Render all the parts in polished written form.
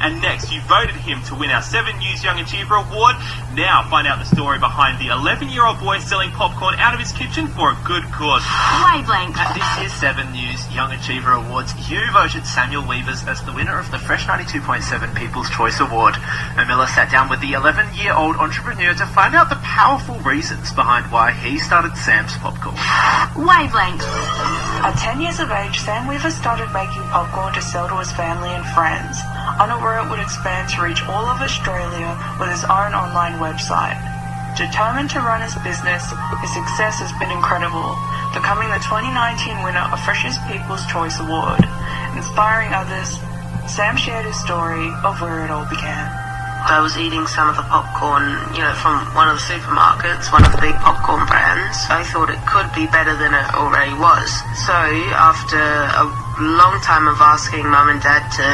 And next, you voted him to win our 7 News Young Achiever Award. Now, find out the story behind the 11-year-old boy selling popcorn out of his kitchen for a good cause. Wavelength. At this year's 7 News Young Achiever Awards, you voted Samuel Weavers as the winner of the Fresh 92.7 People's Choice Award. Miller sat down with the 11-year-old entrepreneur to find out the powerful reasons behind why he started Sam's Popcorn. Wavelength. At 10 years of age, Sam Weaver started making popcorn to sell to his family and friends, unaware it would expand to reach all of Australia with his own online website. Determined to run his business, his success has been incredible, becoming the 2019 winner of Freshest People's Choice Award. Inspiring others, Sam shared his story of where it all began. I was eating some of the popcorn, from one of the supermarkets, one of the big popcorn brands. I thought it could be better than it already was. So, after a long time of asking Mum and Dad to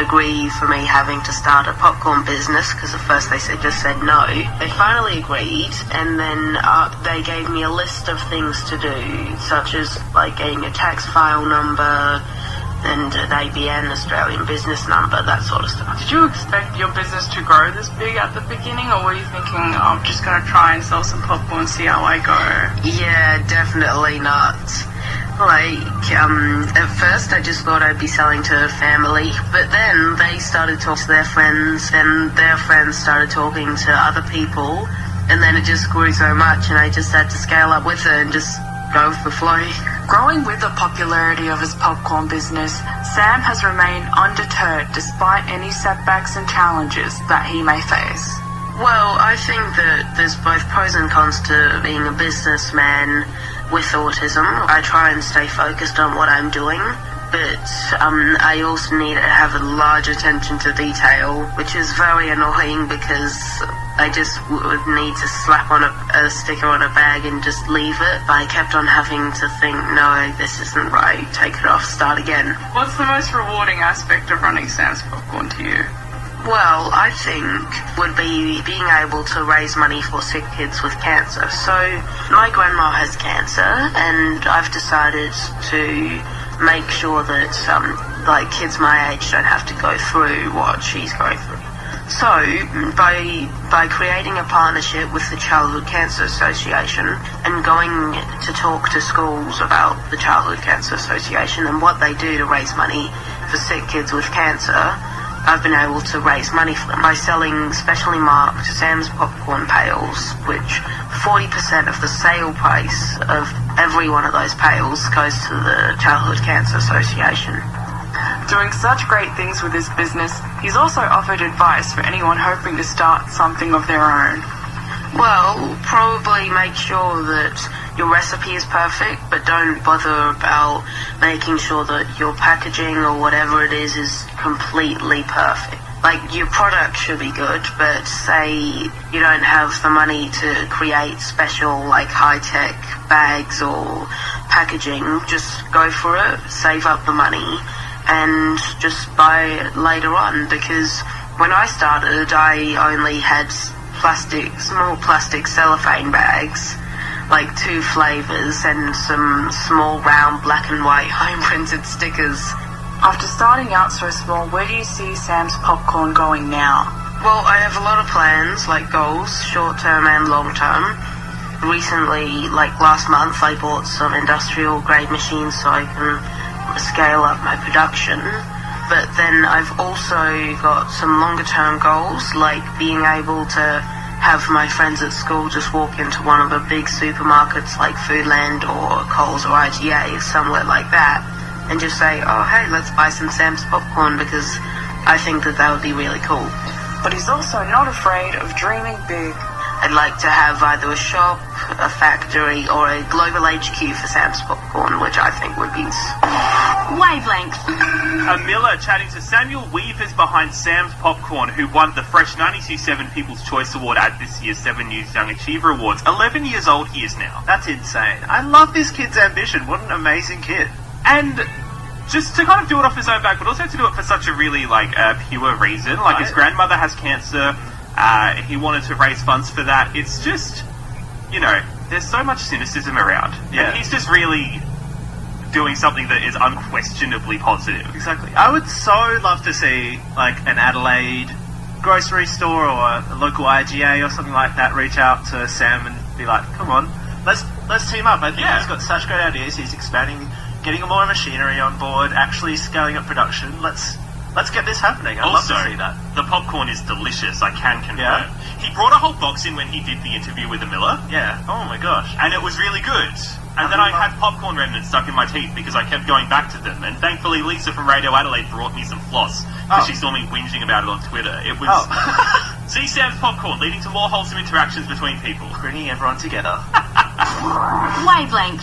agree for me having to start a popcorn business, because at first they just said no, they finally agreed, and then they gave me a list of things to do, such as like getting a tax file number, and an ABN, Australian business number, that sort of stuff. Did you expect your business to grow this big at the beginning, or were you thinking, I'm just going to try and sell some popcorn, see how I go? Yeah, definitely not. At first I just thought I'd be selling to family, but then they started talking to their friends, and their friends started talking to other people, and then it just grew so much, and I just had to scale up with it and just go with the flow. Growing with the popularity of his popcorn business, Sam has remained undeterred despite any setbacks and challenges that he may face. Well, I think that there's both pros and cons to being a businessman with autism. I try and stay focused on what I'm doing, but I also need to have a large attention to detail, which is very annoying because I just would need to slap on a sticker on a bag and just leave it. But I kept on having to think, no, this isn't right, take it off, start again. What's the most rewarding aspect of running Sam's Popcorn to you? Well, I think would be being able to raise money for sick kids with cancer. So my grandma has cancer, and I've decided to make sure that kids my age don't have to go through what she's going through. So by creating a partnership with the Childhood Cancer Association and going to talk to schools about the Childhood Cancer Association and what they do to raise money for sick kids with cancer, I've been able to raise money for them by selling specially marked Sam's Popcorn pails, which 40% of the sale price of every one of those pails goes to the Childhood Cancer Association. Doing such great things with his business, he's also offered advice for anyone hoping to start something of their own. Well, probably make sure that your recipe is perfect, but don't bother about making sure that your packaging or whatever it is completely perfect. Your product should be good, but say you don't have the money to create special, high-tech bags or packaging, just go for it, save up the money, and just buy it later on, because when I started, I only had small plastic cellophane bags, 2 flavors and some small round black and white home printed stickers. After starting out so small, where do you see Sam's Popcorn going now? Well, I have a lot of plans, goals, short term and long term. Recently, last month, I bought some industrial grade machines so I can scale up my production. But then I've also got some longer term goals, like being able to have my friends at school just walk into one of the big supermarkets like Foodland or Coles or IGA, somewhere like that, and just say, oh hey, let's buy some Sam's Popcorn, because I think that would be really cool. But he's also not afraid of dreaming big. I'd like to have either a shop, a factory, or a global HQ for Sam's Popcorn, which I think would be... Wavelength. Miller chatting to Samuel Weavers behind Sam's Popcorn, who won the Fresh 92.7 People's Choice Award at this year's 7 News Young Achiever Awards. 11 years old he is now. That's insane. I love this kid's ambition. What an amazing kid. And just to kind of do it off his own back, but also to do it for such a really, pure reason. His grandmother has cancer. He wanted to raise funds for that. It's just, there's so much cynicism around. Yeah. And he's just really doing something that is unquestionably positive. Exactly. I would so love to see like an Adelaide grocery store or a local IGA or something like that reach out to Sam and be like, come on, let's team up. I think he's got such great ideas. He's expanding, getting more machinery on board, actually scaling up production. Let's get this happening. I'd love Also, to see that. the popcorn is delicious, I can confirm. Yeah? He brought a whole box in when he did the interview with the Miller, Yeah. Oh my gosh. and it was really good. And then I had popcorn remnants stuck in my teeth because I kept going back to them. And thankfully, Lisa from Radio Adelaide brought me some floss because she saw me whinging about it on Twitter. It was See Sam's popcorn, leading to more wholesome interactions between people. Bringing everyone together. Wavelength.